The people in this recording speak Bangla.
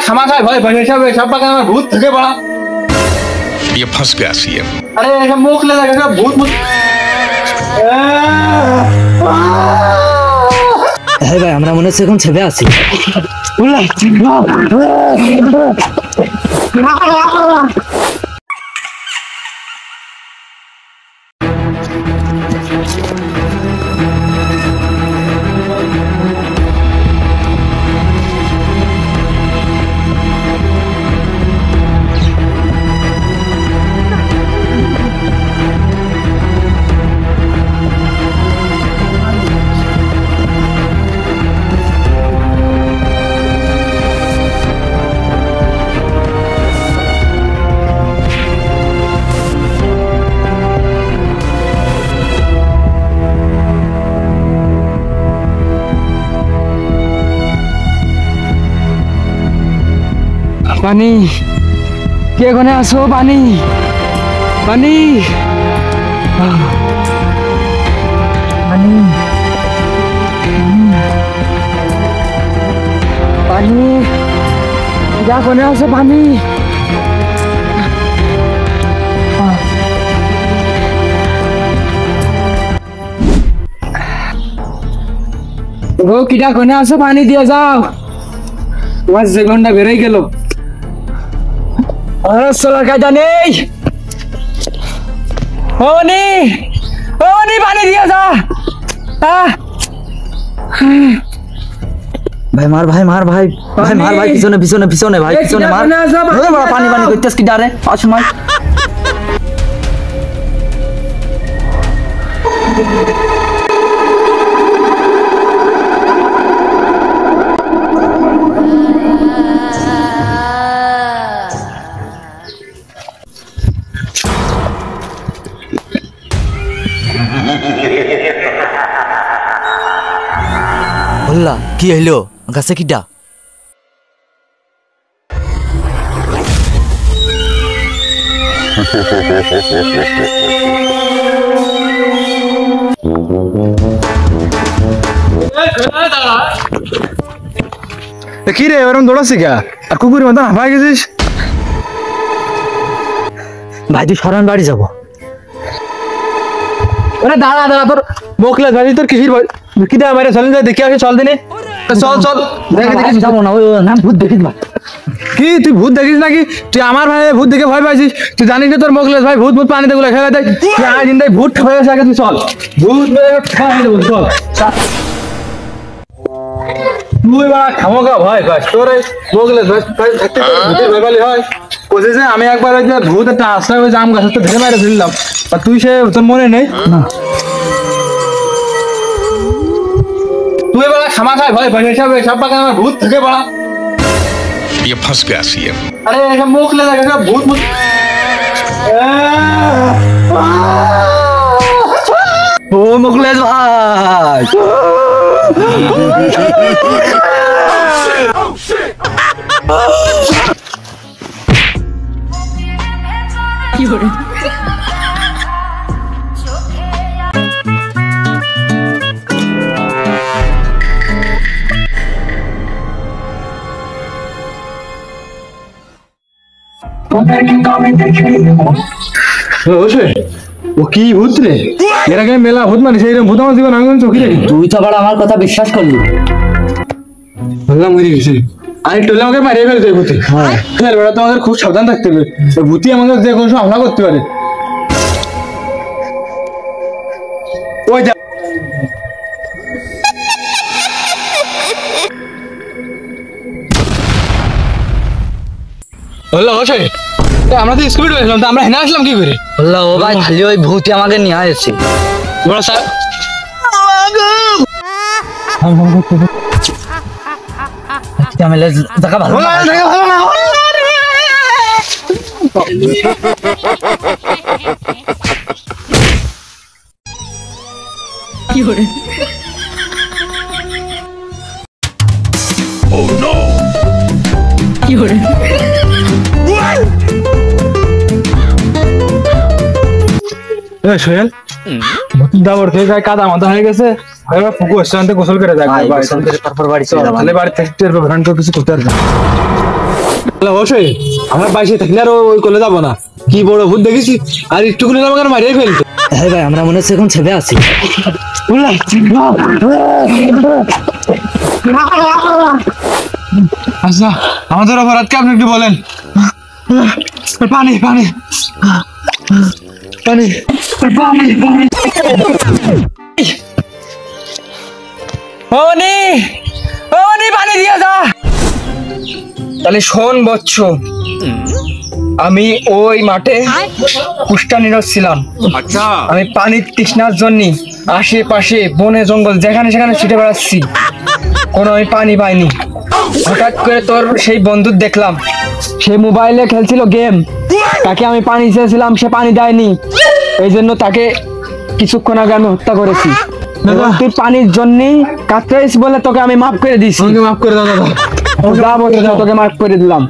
খামাখায় ভয় ভয় সব বাগান আমার ভূত ঢুকে পড়া। ये फंस गया सीएम। अरे ऐसा मुख ले लगा भूत भूत। হ্যাঁ ভাই আমরা মনে হচ্ছে এখন ছেড়ে আছি। পানি কে কোনে আসো পানি পানি পানি পানি যা কোনে আসো পানি গো কিটা কোনে আসো পানি দিয়ে যাও তোমার যে ঘন্টা বেরোই গেল সোলার কাজা নেই পানি দিয়ে যা ভাই মার ভাই মার ভাই ভাই মার ভাই পিছনে পিছনে পিছনে ভাই পিছনে মার পানি পানি করতেছ কি ডারে অসময় বললা কি হইলো গাছে কিডা কি রে এরকম দৌড়াচ্ছি কে আর কুকুরের মতন হাঁপায় গেছিস ভাই তুই সরান বাড়ি যাবো দাঁড়া দাঁড়া তোর বকলে ভাই তোর কিসির কি দা বাইরে চলেন দেখি আসে চল দিনে চল চল দেখে দেখি যাবো না ওই নাম ভূত দেখিস না কি তুই ভূত দেখিস নাকি তুই আমার ভাই ভূত দেখে ভয় পাইছিস তুই জানিস না তোর মোকলেশ ভাই ভূত ভূত পানিতে গুলো খেলা দেয় তুই আজ দিন ভূত হয়ে গেছে আগে তুই চল ভূত চল তুই বা খামোকা ভয় পাস তোর মোকলেশ ভাই থাকতে ভূতের ভয় হয় কোথায় যে আমি একবার ওই যে ভূত একটা আশ্রয় ওই জাম গাছ তো ধরে মারে ফেললাম আর তুই সে তোর মনে নেই না তুই বলা খামাখায় ভয় ভয় সব বাগান আমার ভূত ঢুকে পড়া। ये फंस गया सीएम। अरे ऐसा मुख ले लगा भूत भूत। ও মুখলেশ ভাই কি করে ও কি ভূত রে এর আগে মেলা ভূত মানে সেই ভূত আমার জীবন আমি চোখে দেখি তুই তো আবার আমার কথা বিশ্বাস করলি বললাম মরে গেছি আমি টোলে আমাকে মারিয়ে ফেলতে ভূতে হ্যাঁ বেড়া তোমাদের খুব সাবধান থাকতে হবে ভূতি আমাকে যে কোনো সময় হামলা করতে পারে ওই যা হলো হোসে আমরা তো স্কুলে গেছিলাম তো আমরা হেনা আসলাম কি করে বললা ও ভাই খালি ওই ভূতই আমাকে নিয়ে আসছে বড় স্যার মেলে দেখা ভালো কি করে Oh no! কি করে সোহেল নতুন দাবর খেয়ে গায়ে কাদা মাথা হয়ে গেছে পুকুর রেস্টুরেন্টে গোসল করে যায় তারপর বাড়ি চল বাড়ি থেকে কিছু করতে পারবে তাহলে অবশ্যই আমরা বাইশে থাকলে আর ওই কোলে যাবো না। কি বড় ভূত দেখেছি, আর একটু গুলো আমাকে মারিয়ে ফেলতো। হ্যাঁ ভাই আমরা মনে হচ্ছে এখন ছেড়ে আছি। আচ্ছা আমাদের অপরাধকে আপনি একটু বলেন। পানি পানি পানি পানি পানি। ওনি পানি দিয়ে যা। তাহলে শোন বচ্চ, আমি ওই মাঠে কুষ্টা ছিলাম। আমি পানির তৃষ্ণার জন্য আশেপাশে বনে জঙ্গল যেখানে সেখানে ছুটে বেড়াচ্ছি, কোনো আমি পানি পাইনি। হঠাৎ করে তোর সেই বন্ধু দেখলাম, সে মোবাইলে খেলছিল গেম। তাকে আমি পানি চেয়েছিলাম, সে পানি দেয়নি, এই জন্য তাকে কিছুক্ষণ আগে আমি হত্যা করেছি। এবং তুই পানির জন্যই কাতরাইস বলে তোকে আমি মাফ করে দিয়েছি। আমাকে মাফ করে দাও দাদা। যা বলে তোকে মাফ করে দিলাম।